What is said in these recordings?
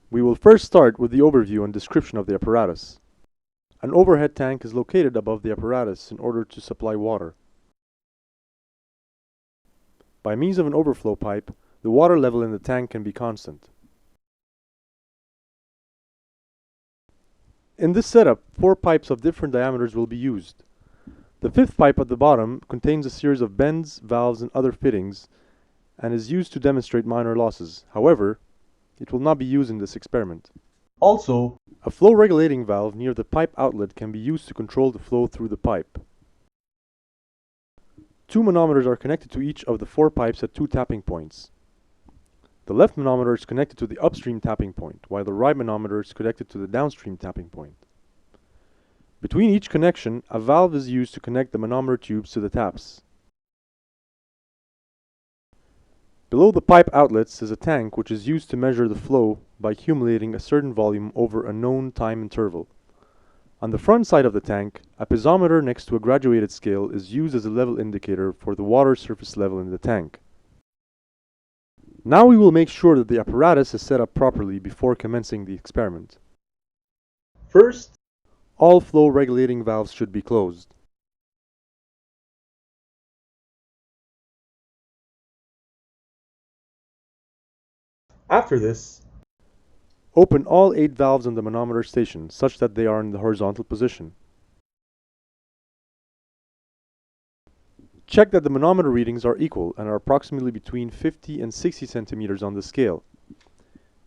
We will first start with the overview and description of the apparatus. An overhead tank is located above the apparatus in order to supply water. By means of an overflow pipe, the water level in the tank can be constant. In this setup, 4 pipes of different diameters will be used. The 5th pipe at the bottom contains a series of bends, valves, and other fittings and is used to demonstrate minor losses. However, it will not be used in this experiment. Also, a flow regulating valve near the pipe outlet can be used to control the flow through the pipe. 2 manometers are connected to each of the 4 pipes at 2 tapping points. The left manometer is connected to the upstream tapping point, while the right manometer is connected to the downstream tapping point. Between each connection, a valve is used to connect the manometer tubes to the taps. Below the pipe outlets is a tank which is used to measure the flow by accumulating a certain volume over a known time interval. On the front side of the tank, a piezometer next to a graduated scale is used as a level indicator for the water surface level in the tank. Now we will make sure that the apparatus is set up properly before commencing the experiment. First, all flow regulating valves should be closed. After this, open all 8 valves on the manometer station such that they are in the horizontal position. Check that the manometer readings are equal and are approximately between 50 and 60 centimeters on the scale.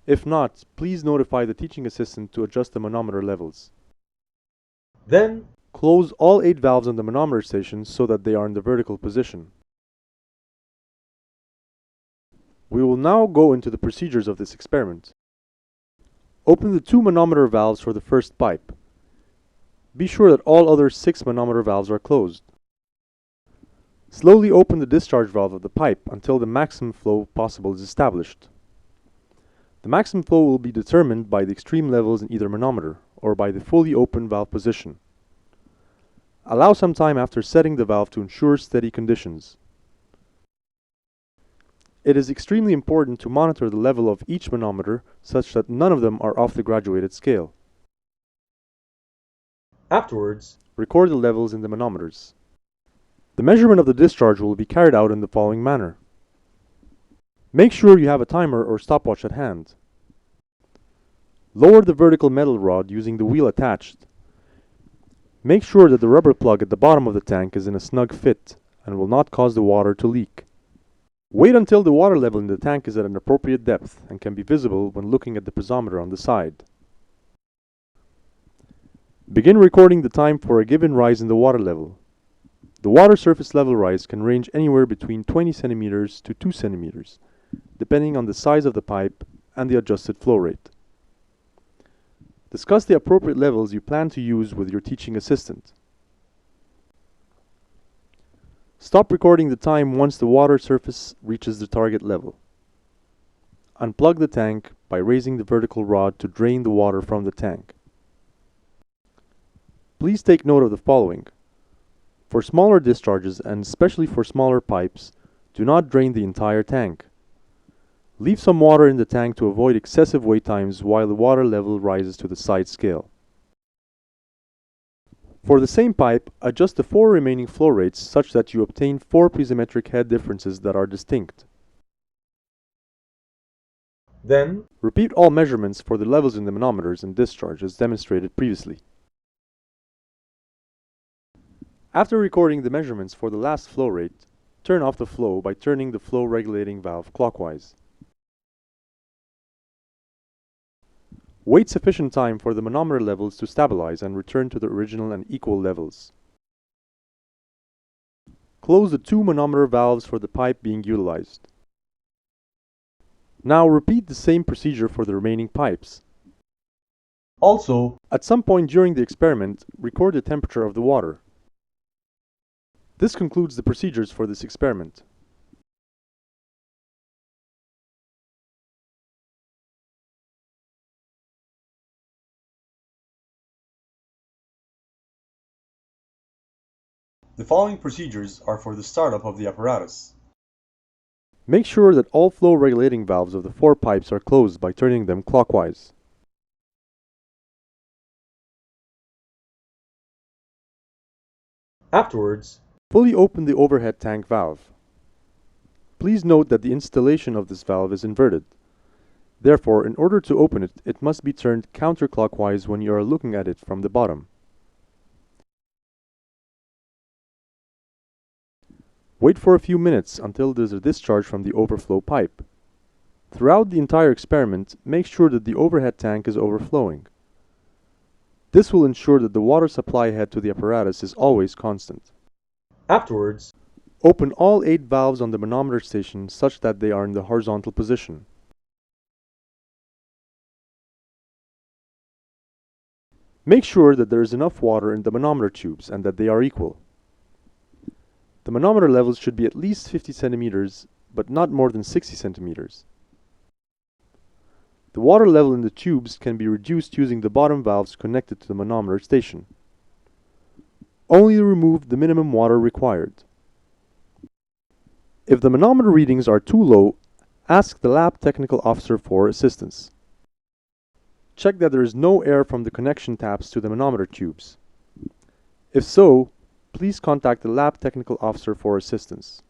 If not, please notify the teaching assistant to adjust the manometer levels. Then, close all 8 valves on the manometer station so that they are in the vertical position. We will now go into the procedures of this experiment. Open the 2 manometer valves for the first pipe. Be sure that all other 6 manometer valves are closed. Slowly open the discharge valve of the pipe until the maximum flow possible is established. The maximum flow will be determined by the extreme levels in either manometer or by the fully open valve position. Allow some time after setting the valve to ensure steady conditions. It is extremely important to monitor the level of each manometer such that none of them are off the graduated scale. Afterwards, record the levels in the manometers. The measurement of the discharge will be carried out in the following manner. Make sure you have a timer or stopwatch at hand. Lower the vertical metal rod using the wheel attached. Make sure that the rubber plug at the bottom of the tank is in a snug fit and will not cause the water to leak. Wait until the water level in the tank is at an appropriate depth and can be visible when looking at the piezometer on the side. Begin recording the time for a given rise in the water level. The water surface level rise can range anywhere between 20 centimeters to 2 centimeters, depending on the size of the pipe and the adjusted flow rate. Discuss the appropriate levels you plan to use with your teaching assistant. Stop recording the time once the water surface reaches the target level. Unplug the tank by raising the vertical rod to drain the water from the tank. Please take note of the following. For smaller discharges, and especially for smaller pipes, do not drain the entire tank. Leave some water in the tank to avoid excessive wait times while the water level rises to the side scale. For the same pipe, adjust the 4 remaining flow rates such that you obtain 4 piezometric head differences that are distinct. Then, repeat all measurements for the levels in the manometers and discharge as demonstrated previously. After recording the measurements for the last flow rate, turn off the flow by turning the flow regulating valve clockwise. Wait sufficient time for the manometer levels to stabilize and return to the original and equal levels. Close the 2 manometer valves for the pipe being utilized. Now repeat the same procedure for the remaining pipes. Also, at some point during the experiment, record the temperature of the water. This concludes the procedures for this experiment. The following procedures are for the startup of the apparatus. Make sure that all flow regulating valves of the 4 pipes are closed by turning them clockwise. Afterwards, fully open the overhead tank valve. Please note that the installation of this valve is inverted. Therefore, in order to open it, it must be turned counterclockwise when you are looking at it from the bottom. Wait for a few minutes until there is a discharge from the overflow pipe. Throughout the entire experiment, make sure that the overhead tank is overflowing. This will ensure that the water supply head to the apparatus is always constant. Afterwards, open all 8 valves on the manometer station such that they are in the horizontal position. Make sure that there is enough water in the manometer tubes and that they are equal. The manometer levels should be at least 50 centimeters, but not more than 60 centimeters. The water level in the tubes can be reduced using the bottom valves connected to the manometer station. Only remove the minimum water required. If the manometer readings are too low, ask the lab technical officer for assistance. Check that there is no air from the connection taps to the manometer tubes. If so, please contact the lab technical officer for assistance.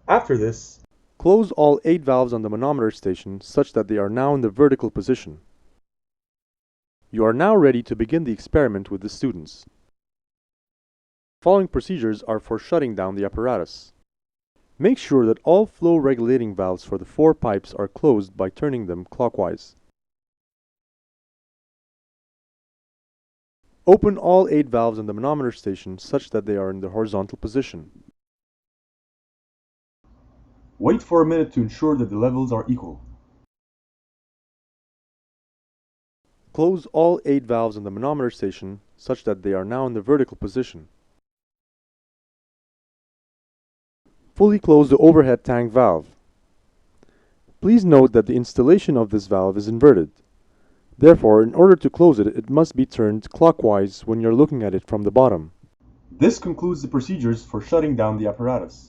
After this, close all 8 valves on the manometer station such that they are now in the vertical position. You are now ready to begin the experiment with the students. Following procedures are for shutting down the apparatus. Make sure that all flow regulating valves for the 4 pipes are closed by turning them clockwise. Open all 8 valves on the manometer station such that they are in the horizontal position. Wait for a minute to ensure that the levels are equal. Close all 8 valves on the manometer station such that they are now in the vertical position. Fully close the overhead tank valve. Please note that the installation of this valve is inverted. Therefore, in order to close it, it must be turned clockwise when you're looking at it from the bottom. This concludes the procedures for shutting down the apparatus.